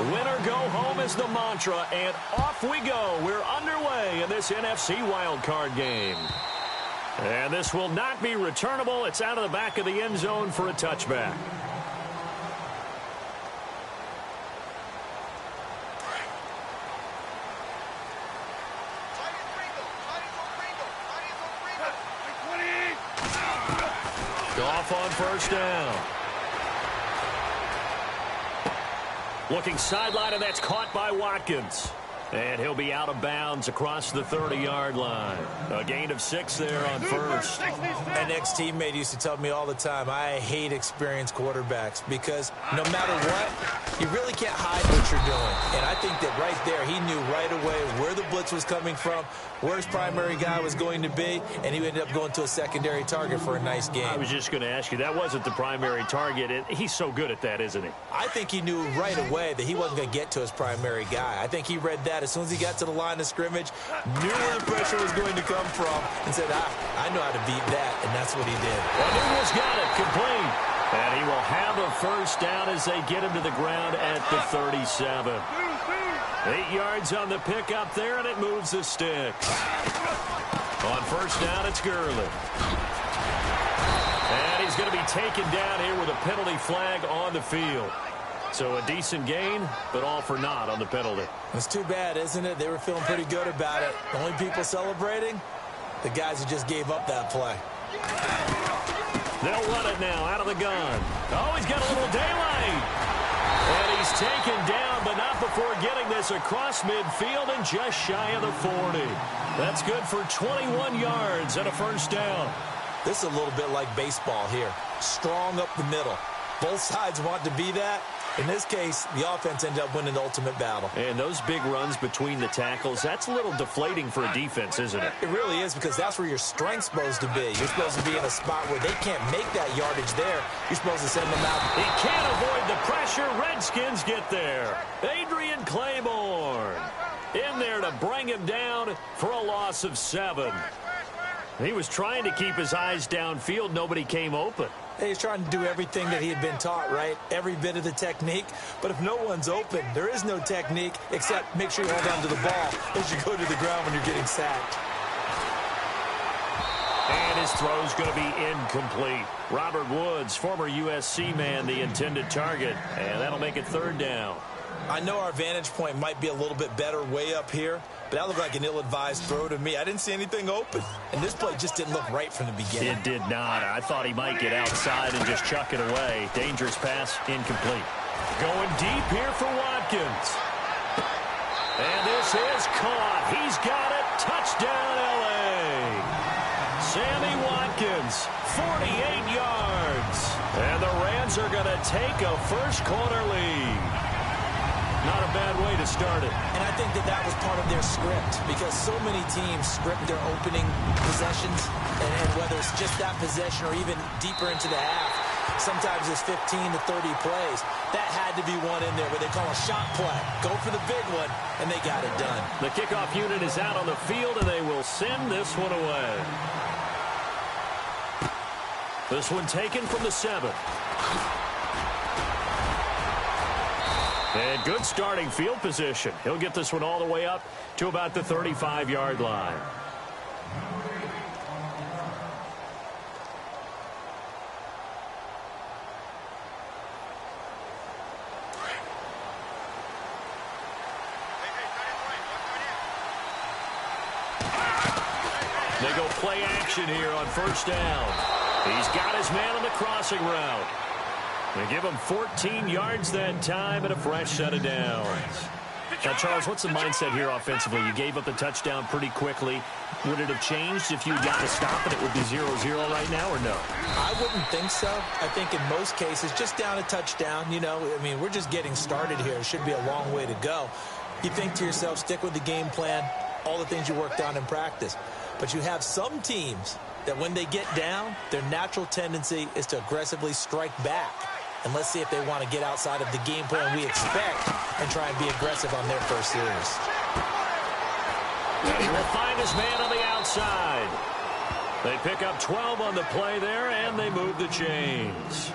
Winner go home is the mantra, and off we go. We're underway in this NFC wildcard game. And this will not be returnable. It's out of the back of the end zone for a touchback. Off on first down. Looking sideline, and that's caught by Watkins. And he'll be out of bounds across the 30-yard line. A gain of 6 there on first. An ex-teammate used to tell me all the time, I hate experienced quarterbacks because no matter what, you really can't hide what you're doing. And I think that right there, he knew right away where the blitz was coming from, where his primary guy was going to be, and he ended up going to a secondary target for a nice game. I was just going to ask you, that wasn't the primary target. He's so good at that, isn't he? I think he knew right away that he wasn't going to get to his primary guy. I think he read that as soon as he got to the line of scrimmage, knew where the pressure was going to come from, and said, I know how to beat that, and that's what he did. Well, Newell's got it, complete. And he will have a first down as they get him to the ground at the 37. 8 yards on the pickup there, and it moves the sticks. On first down, it's Gurley. And he's going to be taken down here with a penalty flag on the field. So a decent gain, but all for naught on the penalty. It's too bad, isn't it? They were feeling pretty good about it. The only people celebrating, the guys who just gave up that play. They'll run it now out of the gun. Oh, he's got a little daylight. And he's taken down, but not before getting this across midfield and just shy of the 40. That's good for 21 yards and a first down. This is a little bit like baseball here. Strong up the middle. Both sides want to be that. In this case, the offense ended up winning the ultimate battle. And those big runs between the tackles, that's a little deflating for a defense, isn't it? It really is, because that's where your strength's supposed to be. You're supposed to be in a spot where they can't make that yardage there. You're supposed to send them out. He can't avoid the pressure. Redskins get there. Adrian Claiborne in there to bring him down for a loss of 7. He was trying to keep his eyes downfield. Nobody came open. He's trying to do everything that he had been taught, right? Every bit of the technique. But if no one's open, there is no technique except make sure you hold on to the ball as you go to the ground when you're getting sacked. And his throw's going to be incomplete. Robert Woods, former USC man, the intended target. And that'll make it third down. I know our vantage point might be a little bit better way up here, but that looked like an ill-advised throw to me. I didn't see anything open, and this play just didn't look right from the beginning. It did not. I thought he might get outside and just chuck it away. Dangerous pass, incomplete. Going deep here for Watkins. And this is caught. He's got it. Touchdown, L.A. Sammy Watkins, 48 yards. And the Rams are going to take a first-quarter lead. Not a bad way to start it. And I think that that was part of their script, because so many teams script their opening possessions, and whether it's just that possession or even deeper into the half, sometimes it's 15 to 30 plays. That had to be one in there where they call a shot play. Go for the big one, and they got it done. The kickoff unit is out on the field, and they will send this one away. This one taken from the 7. And good starting field position. He'll get this one all the way up to about the 35-yard line. They go play action here on first down. He's got his man on the crossing route. They give him 14 yards that time and a fresh set of downs. Now, Charles, what's the mindset here offensively? You gave up the touchdown pretty quickly. Would it have changed if you got to stop and it would be 0-0 right now, or no? I wouldn't think so. I think in most cases, just down a touchdown, you know, I mean, we're just getting started here. It should be a long way to go. You think to yourself, stick with the game plan, all the things you worked on in practice. But you have some teams that when they get down, their natural tendency is to aggressively strike back. And let's see if they want to get outside of the game plan we expect and try and be aggressive on their first series. And he will find his man on the outside. They pick up 12 on the play there, and they move the chains.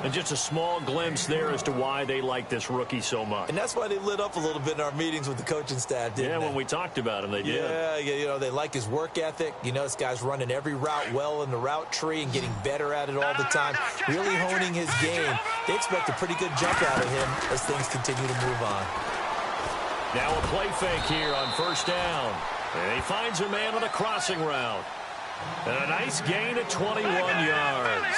And just a small glimpse there as to why they like this rookie so much. And that's why they lit up a little bit in our meetings with the coaching staff, didn't they? When we talked about him, they did. Yeah, they like his work ethic. This guy's running every route well in the route tree and getting better at it all the time, really honing his game. They expect a pretty good jump out of him as things continue to move on. Now a play fake here on first down. And he finds a man on a crossing route. And a nice gain of 21 yards.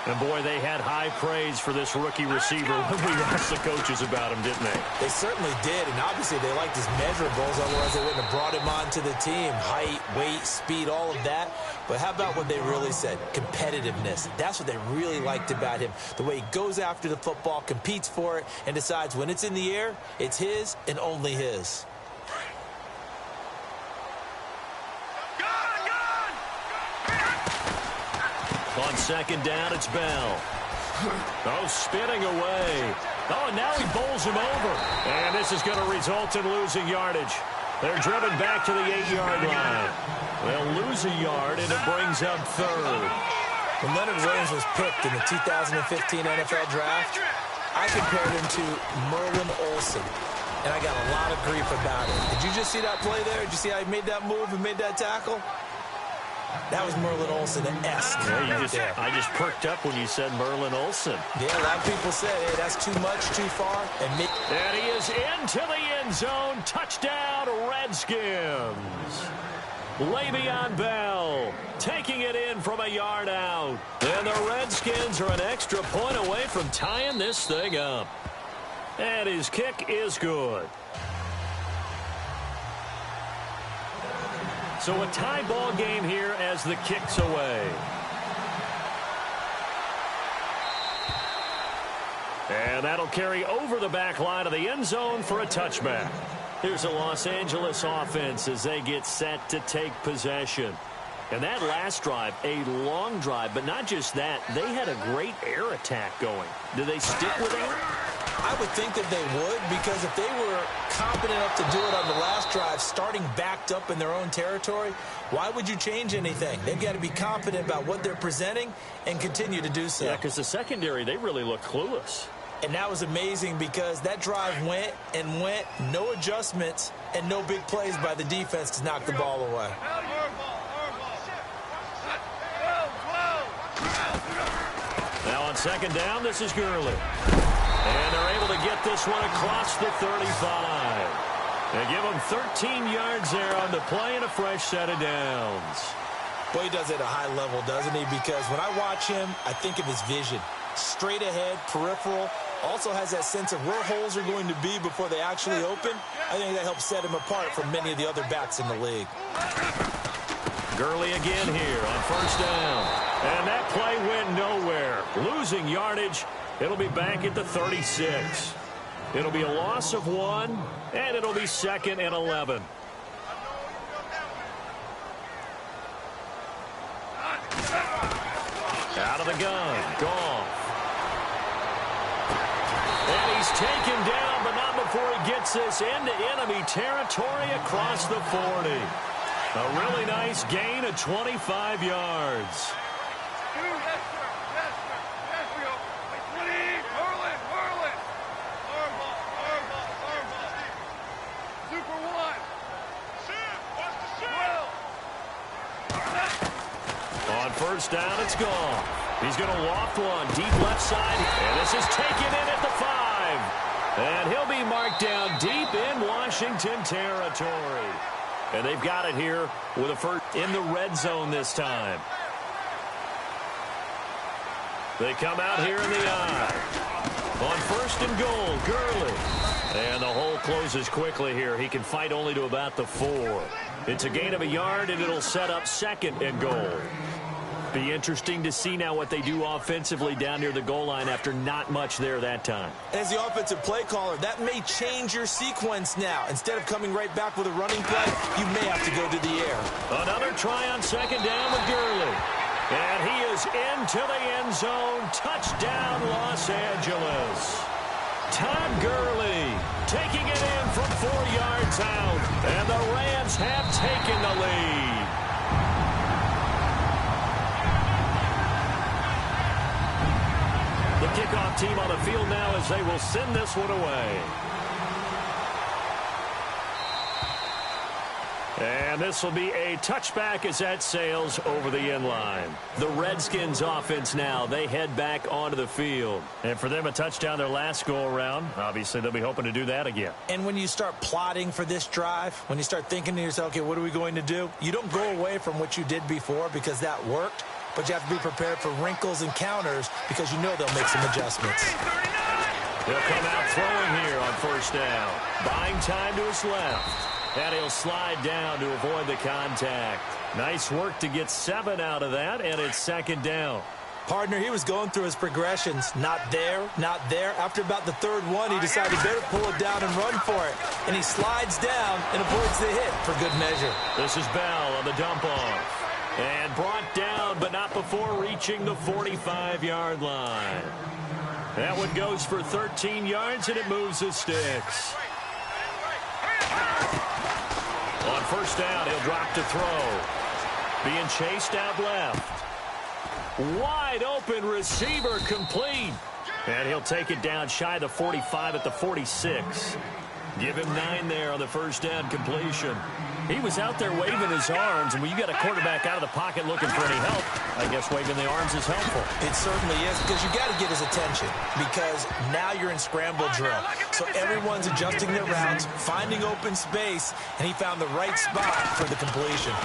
And, boy, they had high praise for this rookie receiver when we asked the coaches about him, didn't they? They certainly did, and obviously they liked his measurables, otherwise they wouldn't have brought him onto the team. Height, weight, speed, all of that. But how about what they really said? Competitiveness. That's what they really liked about him. The way he goes after the football, competes for it, and decides when it's in the air, it's his and only his. On second down, it's Bell. Oh, spinning away. Oh, and now he bowls him over. And this is going to result in losing yardage. They're driven back to the 8-yard line. They'll lose a yard, and it brings up third. When Leonard Williams was picked in the 2015 NFL Draft, I compared him to Merlin Olsen. And I got a lot of grief about it. Did you just see that play there? Did you see how he made that move and made that tackle? That was Merlin Olsen-esque. Yeah, I just perked up when you said Merlin Olsen. Yeah, a lot of people said, hey, that's too much, too far. And he is into the end zone. Touchdown, Redskins. Le'Veon Bell taking it in from a yard out. And the Redskins are an extra point away from tying this thing up. And his kick is good. So a tie ball game here as the kick's away. And that'll carry over the back line of the end zone for a touchback. Here's a Los Angeles offense as they get set to take possession. And that last drive, a long drive, but not just that, they had a great air attack going. Do they stick with it? I would think that they would, because if they were competent enough to do it on the last drive, starting backed up in their own territory, why would you change anything? They've got to be confident about what they're presenting and continue to do so. Yeah, because the secondary, they really look clueless. And that was amazing because that drive went and went, no adjustments, and no big plays by the defense to knock the ball away. Now on second down, this is Gurley. And they're able to get this one across the 35. They give him 13 yards there on the play and a fresh set of downs. Boy, he does it at a high level, doesn't he? Because when I watch him, I think of his vision. Straight ahead, peripheral. Also has that sense of where holes are going to be before they actually open. I think that helps set him apart from many of the other backs in the league. Gurley again here on first down. And that play went nowhere. Losing yardage. It'll be back at the 36. It'll be a loss of 1, and it'll be second and 11. Out of the gun. Goff. And he's taken down, but not before he gets this into enemy territory across the 40. A really nice gain of 25 yards. On first down, it's Goff. He's going to loft one deep left side, and this is taken in at the 5. And he'll be marked down deep in Washington territory. And they've got it here with a first in the red zone this time. They come out here in the eye. On first and goal, Gurley. And the hole closes quickly here. He can fight only to about the 4. It's a gain of a yard, and it'll set up second and goal. Be interesting to see now what they do offensively down near the goal line after not much there that time. As the offensive play caller, that may change your sequence now. Instead of coming right back with a running play, you may have to go to the air. Another try on second down with Gurley. And he is into the end zone. Touchdown, Los Angeles. Todd Gurley taking it in from 4 yards out. And the Rams have taken the lead. kickoff team on the field now as they will send this one away. And this will be a touchback as that sails over the end line. The Redskins offense now, they head back onto the field. And for them, a touchdown their last go-around. Obviously, they'll be hoping to do that again. And when you start plotting for this drive, when you start thinking to yourself, okay, what are we going to do? You don't go away from what you did before because that worked, but you have to be prepared for wrinkles and counters because you know they'll make some adjustments. He'll come out throwing here on first down. Buying time to his left. And he'll slide down to avoid the contact. Nice work to get 7 out of that, and it's second down. Partner, he was going through his progressions. Not there, not there. After about the third one, he decided he better pull it down and run for it. And he slides down and avoids the hit for good measure. This is Bell on the dump-off. And brought down, but not before reaching the 45-yard line. That one goes for 13 yards, and it moves the sticks. On first down, he'll drop to throw. Being chased out left. Wide open receiver complete. And he'll take it down shy of the 45 at the 46. Give him 9 there on the first down completion. He was out there waving his arms, and when you got a quarterback out of the pocket looking for any help, I guess waving the arms is helpful. It certainly is, because you got to get his attention, because now you're in scramble drill. So everyone's adjusting their routes, finding open space, and he found the right spot for the completion.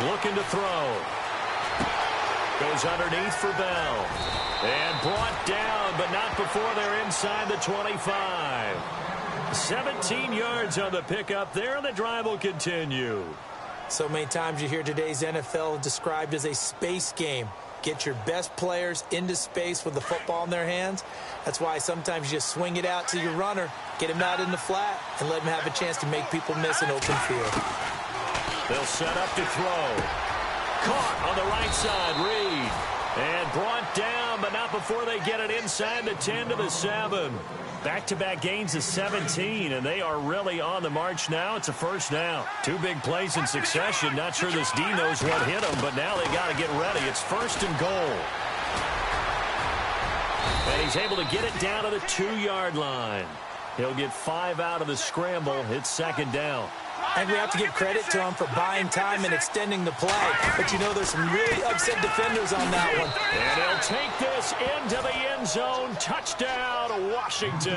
Looking to throw. Goes underneath for Bell. And brought down, but not before they're inside the 25. 17 yards on the pickup there, and the drive will continue. So many times you hear today's NFL described as a space game. Get your best players into space with the football in their hands. That's why sometimes you just swing it out to your runner, get him out in the flat, and let him have a chance to make people miss an open field. They'll set up to throw. Caught on the right side, Reed. And brought down, but not before they get it inside the 10 to the 7. Back-to-back gains of 17, and they are really on the march now. It's a first down. 2 big plays in succession. Not sure this D knows what hit them, but now they got to get ready. It's first and goal. And he's able to get it down to the 2-yard line. He'll get 5 out of the scramble. It's second down. And we have to give credit to him for buying time and extending the play. But, you know, there's some really upset defenders on that one. And he'll take this into the end zone. Touchdown, Washington.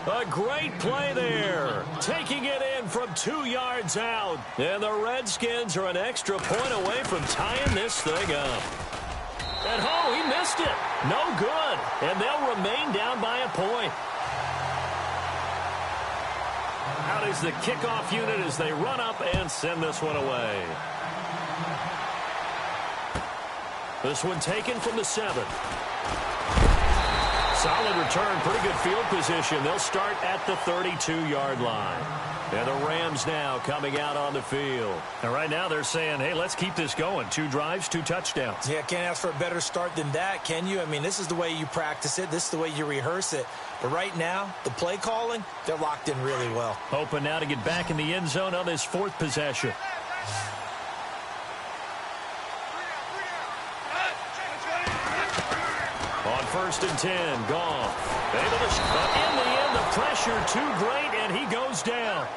A great play there. Taking it in from 2 yards out. And the Redskins are an extra point away from tying this thing up. And, oh, he missed it. No good. And they'll remain down by a point. Out is the kickoff unit as they run up and send this one away. This one taken from the 7. Solid return, pretty good field position. They'll start at the 32-yard line. And the Rams now coming out on the field. And right now they're saying, hey, let's keep this going. 2 drives, 2 touchdowns. Yeah, can't ask for a better start than that, can you? I mean, this is the way you practice it. This is the way you rehearse it. But right now, the play calling, they're locked in really well. Hoping now to get back in the end zone on this 4th possession. On first and 10, Goff. Able to, but in the end, the pressure too great, and he goes down.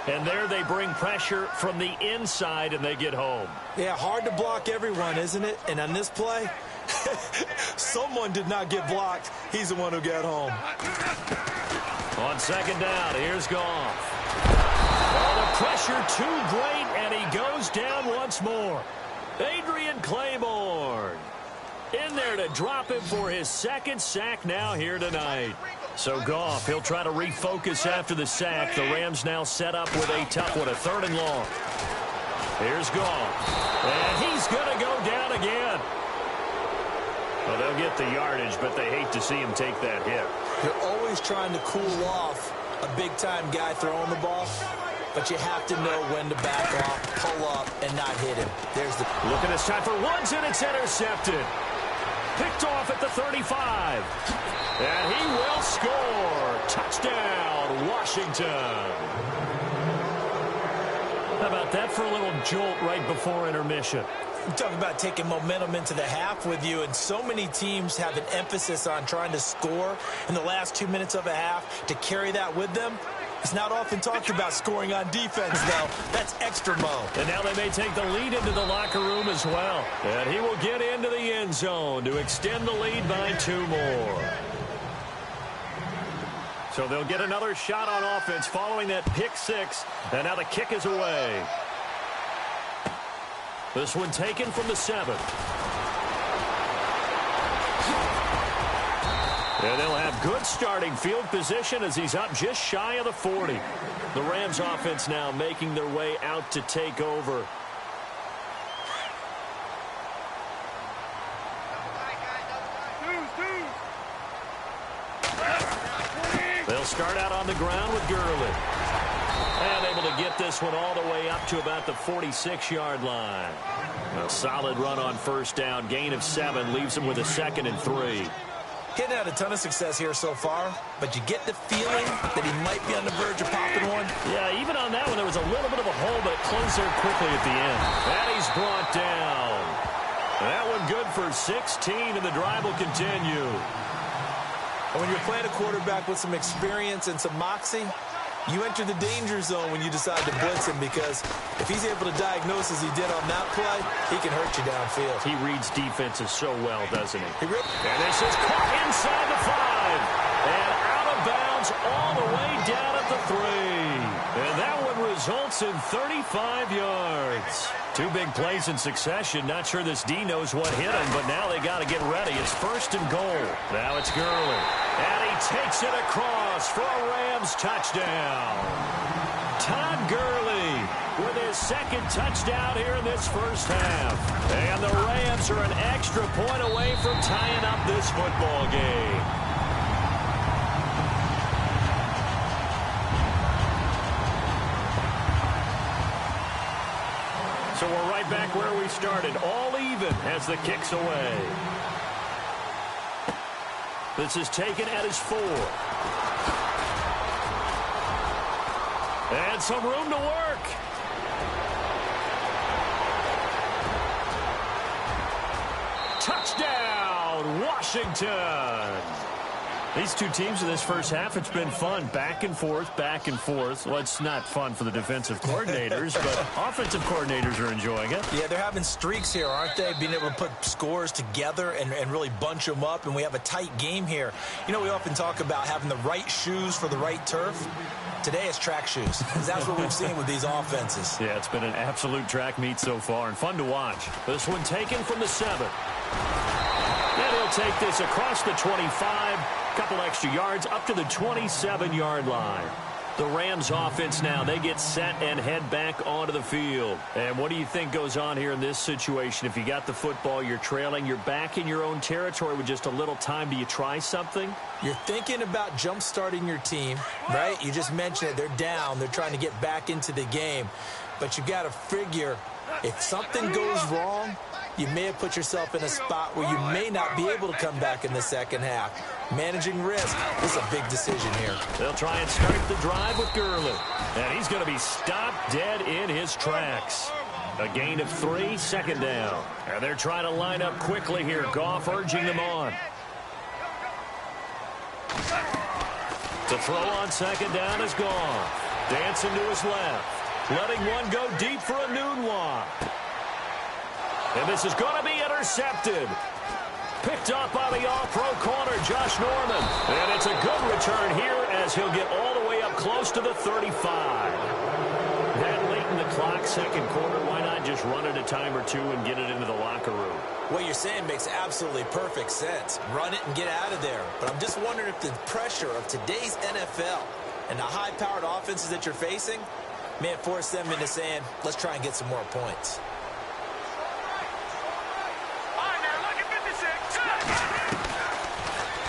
And there they bring pressure from the inside, and they get home. Yeah, hard to block everyone, isn't it? And on this play, someone did not get blocked. He's the one who got home. On second down, here's Goff. Oh, the pressure too great, and he goes down once more. Adrian Claiborne in there to drop him for his 2nd sack now here tonight. So Goff, he'll try to refocus after the sack. The Rams now set up with a tough one, a 3rd and long. Here's Goff. And he's going to go down again. Well, they'll get the yardage, but they hate to see him take that hit. You're always trying to cool off a big-time guy throwing the ball, but you have to know when to back off, pull up, and not hit him. There's the look at this time for Woods, and it's intercepted. Picked off at the 35. And he will score. Touchdown, Washington. How about that for a little jolt right before intermission? You talk about taking momentum into the half with you, and so many teams have an emphasis on trying to score in the last 2 minutes of a half to carry that with them. It's not often talked about scoring on defense, though. That's extra mode. And now they may take the lead into the locker room as well. And he will get into the end zone to extend the lead by 2 more. So they'll get another shot on offense following that pick 6. And now the kick is away. This one taken from the 7. And they'll have good starting field position as he's up just shy of the 40. The Rams offense now making their way out to take over. They'll start out on the ground with Gurley. And able to get this one all the way up to about the 46-yard line. A solid run on first down. Gain of 7 leaves him with a 2nd and 3. Getting had a ton of success here so far, but you get the feeling that he might be on the verge of popping one. Yeah, even on that one, there was a little bit of a hole, but it closed there quickly at the end. And he's brought down. That one good for 16, and the drive will continue. And when you're playing a quarterback with some experience and some moxie, you enter the danger zone when you decide to blitz him, because if he's able to diagnose as he did on that play, he can hurt you downfield. He reads defenses so well, doesn't he? And this is caught inside the 5. And out of bounds all the way down at the 3. And that one results in 35 yards. 2 big plays in succession. Not sure this D knows what hit him, but now they got to get ready. It's 1st and goal. Now it's Gurley. And he takes it across for a Rams touchdown. Todd Gurley with his 2nd touchdown here in this first half. And the Rams are an extra point away from tying up this football game. So we're right back where we started, all even as the kick's away. This is taken at his 4. And some room to work. Touchdown, Washington. These 2 teams in this first half, it's been fun. Back and forth, back and forth. Well, it's not fun for the defensive coordinators, but offensive coordinators are enjoying it. Yeah, they're having streaks here, aren't they? Being able to put scores together and really bunch them up, and we have a tight game here. You know, we often talk about having the right shoes for the right turf. Today it's track shoes, because that's what we've seen with these offenses. Yeah, it's been an absolute track meet so far, and fun to watch. This one taken from the 7. And he'll take this across the 25, couple extra yards, up to the 27-yard line. The Rams offense now, they get set and head back onto the field. And what do you think goes on here in this situation? If you got the football, you're trailing, you're back in your own territory with just a little time. Do you try something? You're thinking about jump-starting your team, right? You just mentioned it. They're down. They're trying to get back into the game. But you got to figure, if something goes wrong, you may have put yourself in a spot where you may not be able to come back in the second half. Managing risk is a big decision here. They'll try and start the drive with Gurley. And he's going to be stopped dead in his tracks. A gain of 3, 2nd down. And they're trying to line up quickly here. Goff urging them on. To throw on 2nd down is Goff. Dancing to his left. Letting one go deep for a noon walk. And this is going to be intercepted. Picked up by the all-pro corner, Josh Norman. And it's a good return here as he'll get all the way up close to the 35. That late in the clock, 2nd quarter, why not just run it a time or 2 and get it into the locker room? What you're saying makes absolutely perfect sense. Run it and get out of there. But I'm just wondering if the pressure of today's NFL and the high-powered offenses that you're facing may force them into saying, let's try and get some more points.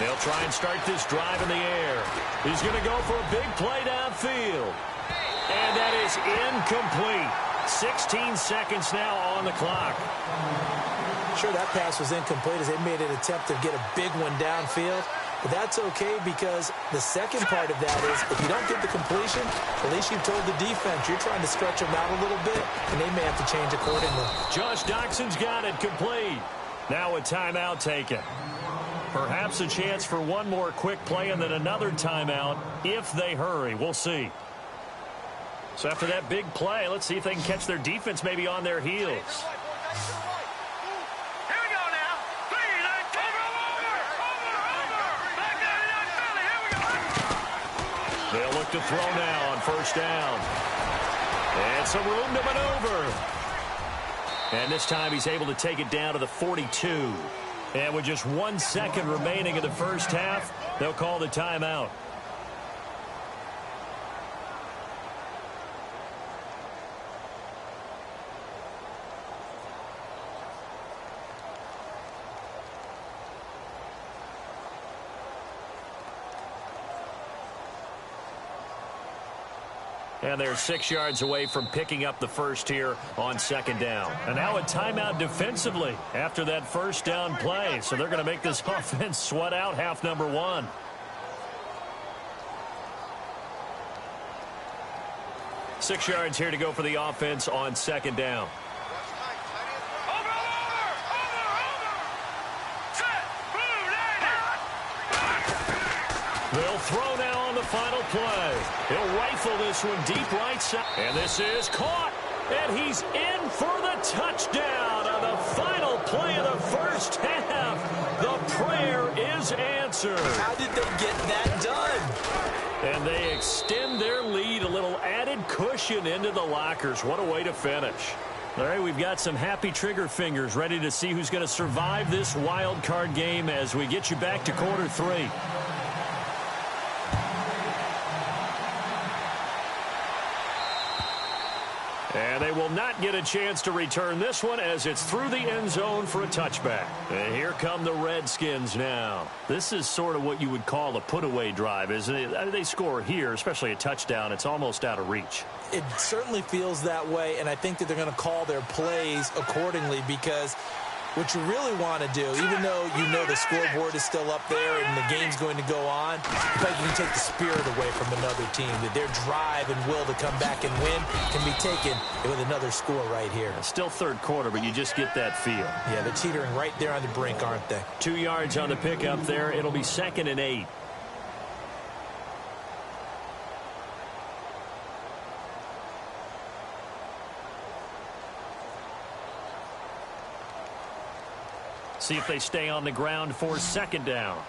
They'll try and start this drive in the air. He's going to go for a big play downfield. And that is incomplete. 16 seconds now on the clock. Sure, that pass was incomplete as they made an attempt to get a big one downfield. But that's okay because the second part of that is if you don't get the completion, at least you've told the defense you're trying to stretch them out a little bit, and they may have to change accordingly. Josh Doxson's got it complete. Now a timeout taken. Perhaps a chance for one more quick play and then another timeout if they hurry. We'll see. So after that big play, let's see if they can catch their defense maybe on their heels. They'll look to throw now on first down. And some room to maneuver. And this time he's able to take it down to the 42. And with just 1 second remaining in the first half, they'll call the timeout. And they're 6 yards away from picking up the first here on second down. And now a timeout defensively after that first down play. So they're going to make this offense sweat out half number one. Six yards here to go for the offense on second down. They'll throw now on the final play. He'll rifle this one deep right side. And this is caught. And he's in for the touchdown on the final play of the first half. The prayer is answered. How did they get that done? And they extend their lead, a little added cushion into the lockers. What a way to finish. All right, we've got some happy trigger fingers ready to see who's going to survive this wild card game as we get you back to quarter three. And they will not get a chance to return this one as it's through the end zone for a touchback. And here come the Redskins now. This is sort of what you would call a put-away drive, isn't it? They score here, especially a touchdown. It's almost out of reach. It certainly feels that way, and I think that they're going to call their plays accordingly because what you really want to do, even though you know the scoreboard is still up there and the game's going to go on, but you can take the spirit away from another team, that their drive and will to come back and win can be taken with another score right here. It's still third quarter, but you just get that feel. Yeah, they're teetering right there on the brink, aren't they? 2 yards on the pickup there. It'll be 2nd and 8. See if they stay on the ground for second down.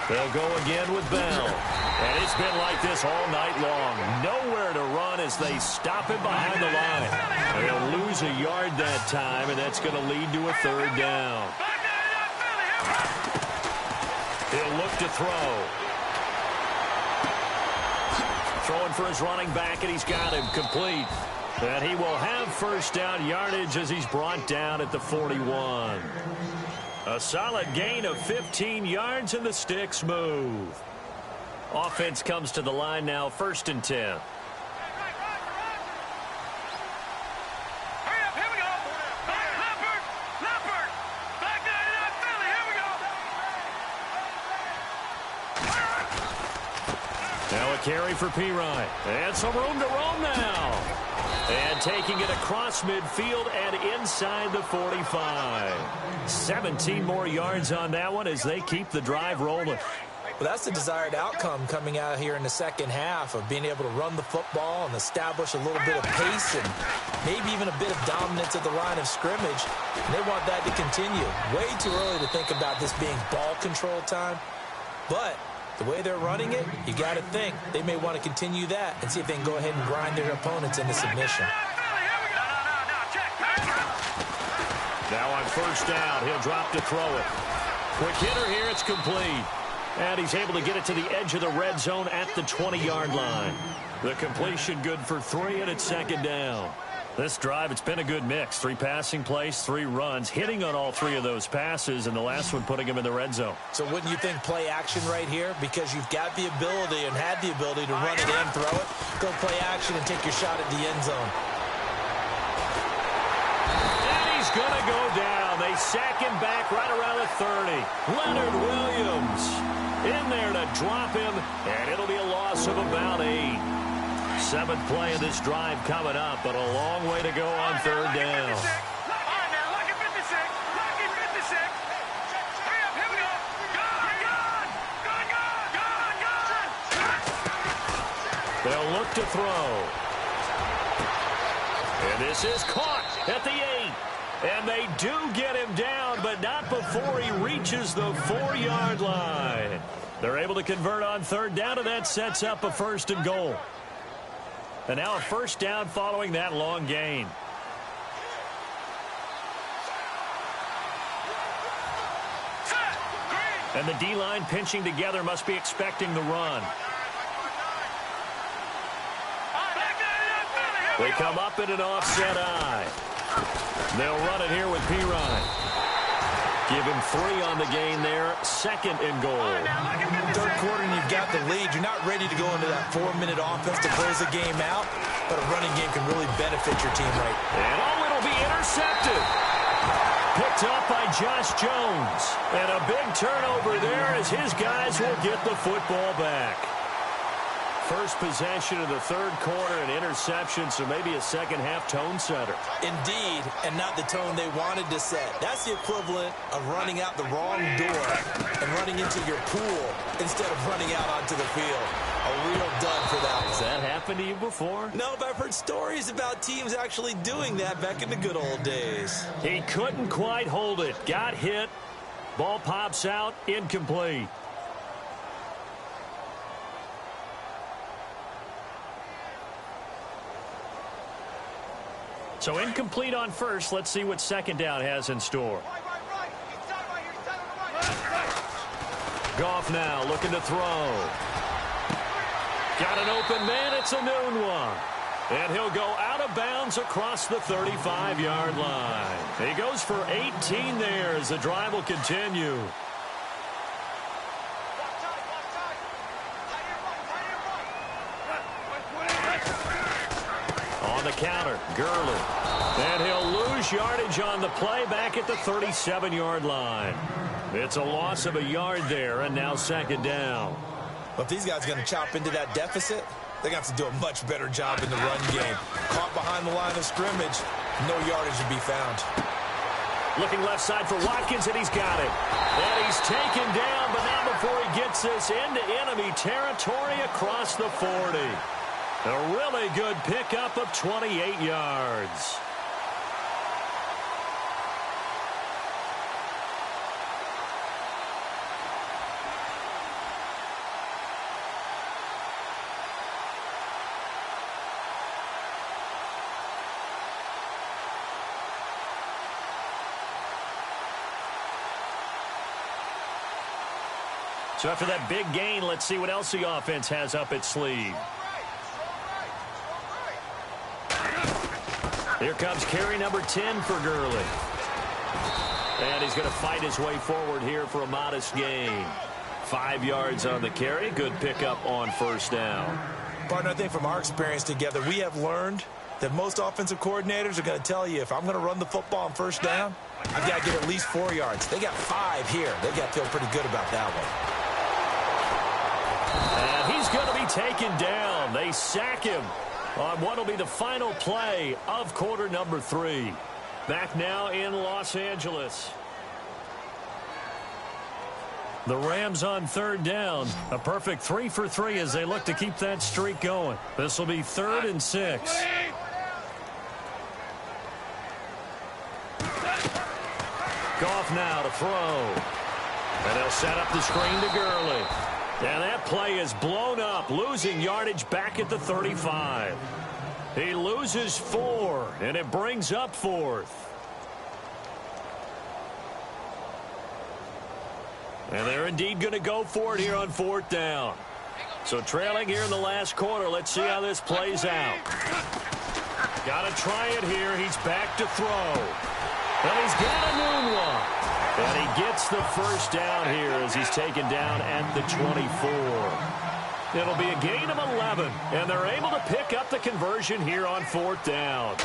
They'll go again with Bell. And it's been like this all night long. Nowhere to run as they stop him behind the line. They'll lose a yard that time, and that's going to lead to a third down. He'll look to throw. Throwing for his running back, and he's got him complete. And he will have first down yardage as he's brought down at the 41. A solid gain of 15 yards, and the sticks move. Offense comes to the line now, 1st and 10. Now a carry for Pirine. And some room to roam now. And taking it across midfield and inside the 45. 17 more yards on that one as they keep the drive rolling. Well, that's the desired outcome coming out here in the second half of being able to run the football and establish a little bit of pace and maybe even a bit of dominance at the line of scrimmage. And they want that to continue. Way too early to think about this being ball control time. But the way they're running it, you got to think they may want to continue that and see if they can go ahead and grind their opponents into submission. Now on first down, he'll drop to throw it. Quick hitter here, it's complete. And he's able to get it to the edge of the red zone at the 20-yard line. The completion good for 3, and it's second down. This drive, it's been a good mix. 3 passing plays, 3 runs, hitting on all 3 of those passes, and the last one putting him in the red zone. So wouldn't you think play action right here? Because you've got the ability and had the ability to run it in, throw it, go play action, and take your shot at the end zone. And he's going to go down. They sack him back right around the 30. Leonard Williams in there to drop him, and it'll be a loss of about 8. 7th play of this drive coming up, but a long way to go on 3rd down. They'll look to throw. And this is caught at the 8. And they do get him down, but not before he reaches the 4-yard line. They're able to convert on 3rd down, and that sets up a 1st and goal. And now a 1st down following that long gain. And the D-line pinching together must be expecting the run. They come up in an offset eye. They'll run it here with Pirine. Give him 3 on the gain there. 2nd and goal. 3rd quarter and you've got the lead. You're not ready to go into that 4-minute offense to close the game out, but a running game can really benefit your team right. And it'll be intercepted. Picked up by Josh Jones. And a big turnover there as his guys will get the football back. First possession of the 3rd quarter, an interception, so maybe a second-half tone setter. Indeed, and not the tone they wanted to set. That's the equivalent of running out the wrong door and running into your pool instead of running out onto the field. A real dud for that one. Has that happened to you before? No, but I've heard stories about teams actually doing that back in the good old days. He couldn't quite hold it. Got hit. Ball pops out. Incomplete. So incomplete on 1st. Let's see what 2nd down has in store. Goff now looking to throw. Got an open man. It's a noon one. And he'll go out of bounds across the 35-yard line. He goes for 18 there as the drive will continue. On the counter, Gurley. And he'll lose yardage on the play back at the 37-yard line. It's a loss of a yard there, and now 2nd down. Well, if these guys are going to chop into that deficit, they're going to have to do a much better job in the run game. Caught behind the line of scrimmage, no yardage to be found. Looking left side for Watkins, and he's got it. And he's taken down, but not before he gets this into enemy territory across the 40. A really good pickup of 28 yards. So after that big gain, let's see what else the offense has up its sleeve. Here comes carry number 10 for Gurley. And he's going to fight his way forward here for a modest gain. 5 yards on the carry. Good pickup on 1st down. Partner, I think from our experience together, we have learned that most offensive coordinators are going to tell you, if I'm going to run the football on 1st down, I've got to get at least 4 yards. They got 5 here. They got to feel pretty good about that one. And he's going to be taken down. They sack him on what will be the final play of quarter number 3. Back now in Los Angeles. The Rams on 3rd down. A perfect 3 for 3 as they look to keep that streak going. This will be 3rd and 6. Goff now to throw. And they'll set up the screen to Gurley. And that play is blown up, losing yardage back at the 35. He loses 4, and it brings up 4th. And they're indeed going to go for it here on 4th down. So trailing here in the last quarter, let's see how this plays out. Got to try it here. He's back to throw. And he's got a new one. And he gets the first down here as he's taken down at the 24. It'll be a gain of 11, and they're able to pick up the conversion here on 4th down.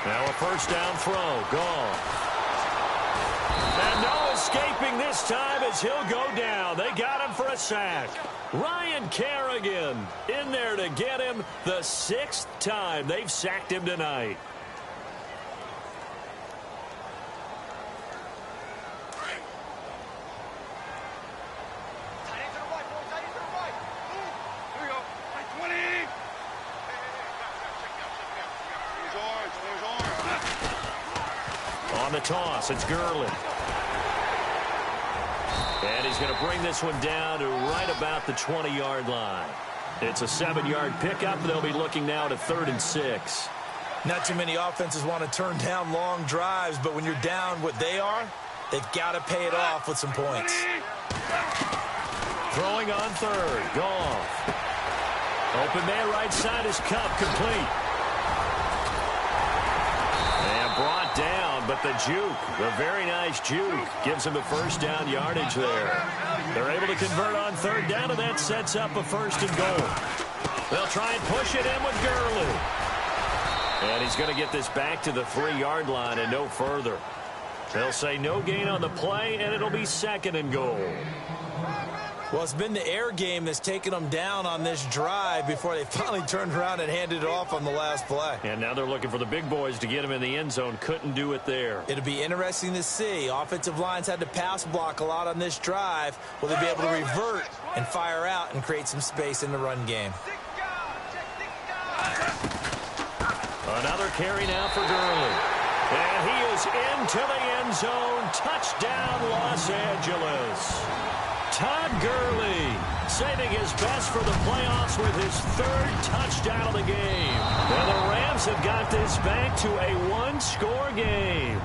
Now a first down throw. Gone. And no escaping this time as he'll go down. They got him for a sack. Ryan Kerrigan in there to get him the 6th time they've sacked him tonight. On the toss, it's Gurley. And he's going to bring this one down to right about the 20-yard line. It's a 7-yard pickup. They'll be looking now to 3rd and 6. Not too many offenses want to turn down long drives, but when you're down what they are, they've got to pay it off with some points. Throwing on 3rd. Goff. Open man right side is Cup, complete. And brought down, but the juke, the very nice juke, gives him a first down yardage there. They're able to convert on 3rd down, and that sets up a 1st and goal. They'll try and push it in with Gurley. And he's going to get this back to the 3-yard line and no further. They'll say no gain on the play, and it'll be 2nd and goal. Well, it's been the air game that's taken them down on this drive before they finally turned around and handed it off on the last play. And now they're looking for the big boys to get him in the end zone. Couldn't do it there. It'll be interesting to see. Offensive lines had to pass block a lot on this drive. Will they be able to revert and fire out and create some space in the run game? Another carry now for Gurley. And he is into the end zone. Touchdown, Los Angeles. Todd Gurley saving his best for the playoffs with his 3rd touchdown of the game. And the Rams have got this back to a 1-score game.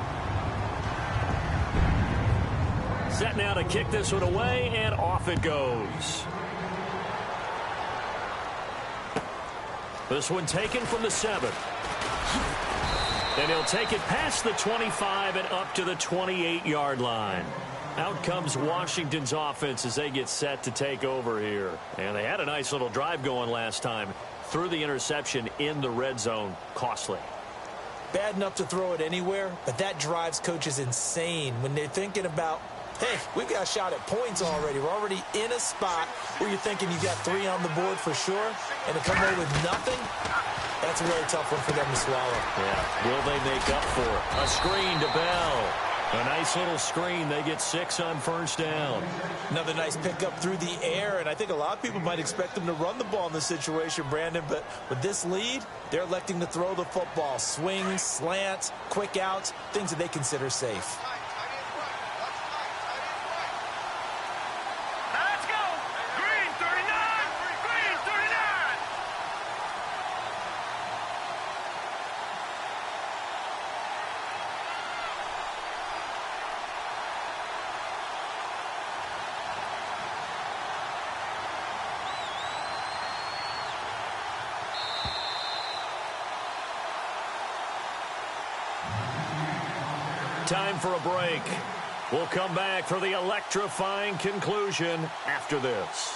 Set now to kick this one away, and off it goes. This one taken from the 7. And he'll take it past the 25 and up to the 28-yard line. Out comes Washington's offense as they get set to take over here. And they had a nice little drive going last time. Threw the interception in the red zone. Costly. Bad enough to throw it anywhere, but that drives coaches insane when they're thinking about, hey, we've got a shot at points already. We're already in a spot where you're thinking you've got 3 on the board for sure, and to come away with nothing, that's a really tough one for them to swallow. Yeah, will they make up for it? A screen to Bell. A nice little screen. They get 6 on 1st down. Another nice pickup through the air, and I think a lot of people might expect them to run the ball in this situation, Brandon, but with this lead, they're electing to throw the football. Swings, slants, quick outs, things that they consider safe. Time for a break. We'll come back for the electrifying conclusion after this.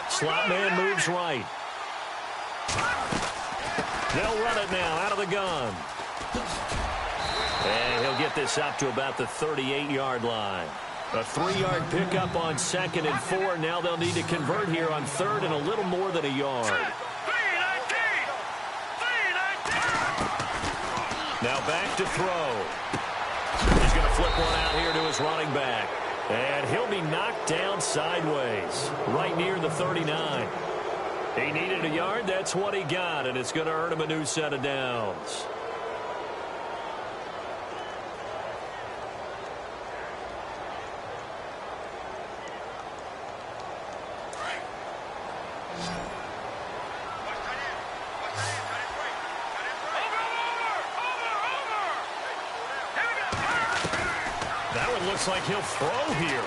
Slot man moves right. They'll run it now out of the gun. And he'll get this up to about the 38-yard line. A 3-yard pickup on 2nd and 4. Now they'll need to convert here on 3rd and a little more than a yard. Now back to throw. He's going to flip one out here to his running back. And he'll be knocked down sideways, right near the 39. He needed a yard. That's what he got, and it's going to earn him a new set of downs. That one looks like he'll throw here.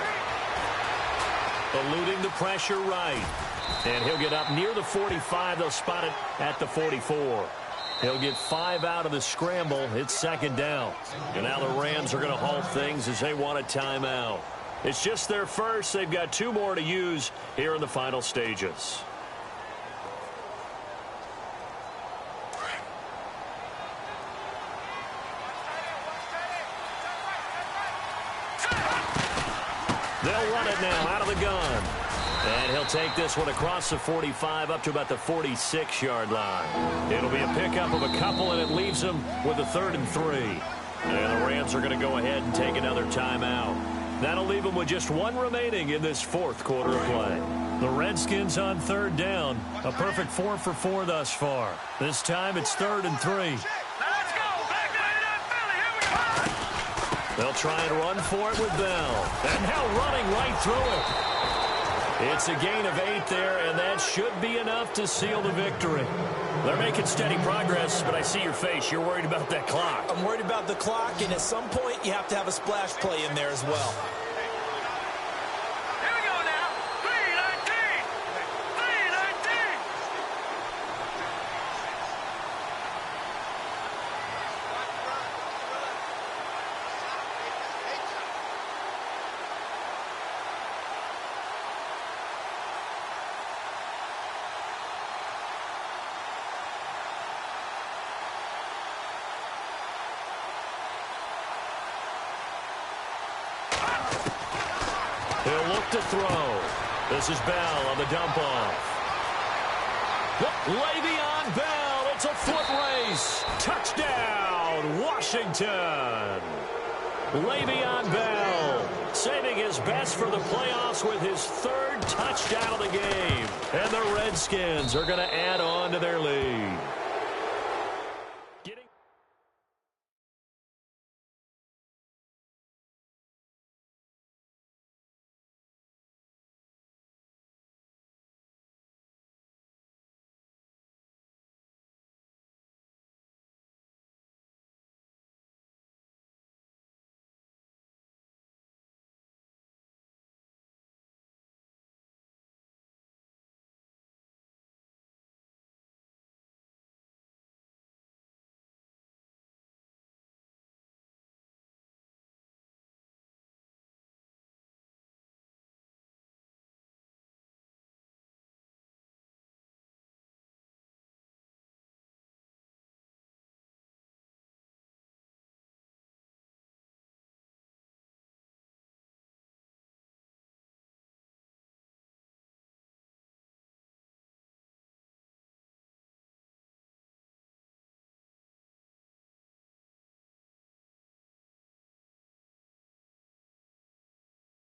eluding the pressure right. And he'll get up near the 45. They'll spot it at the 44. He'll get 5 out of the scramble. It's second down. And now the Rams are going to halt things as they want a timeout. It's just their first. They've got 2 more to use here in the final stages. They'll run it now out of the gun. And he'll take this one across the 45 up to about the 46-yard line. It'll be a pickup of a couple, and it leaves them with a 3rd and 3. And the Rams are going to go ahead and take another timeout. That'll leave them with just 1 remaining in this 4th quarter of play. The Redskins on 3rd down. A perfect 4 for 4 thus far. This time it's 3rd and 3. They'll try and run for it with Bell. And now running right through it. It's a gain of 8 there, and that should be enough to seal the victory. They're making steady progress, but I see your face. You're worried about that clock. I'm worried about the clock, and at some point you have to have a splash play in there as well. Here we go now. 3:19. 3:19. He'll look to throw. This is Bell on the dump-off. Le'Veon Bell. It's a foot race. Touchdown, Washington. Le'Veon Bell saving his best for the playoffs with his 3rd touchdown of the game. And the Redskins are going to add on to their lead.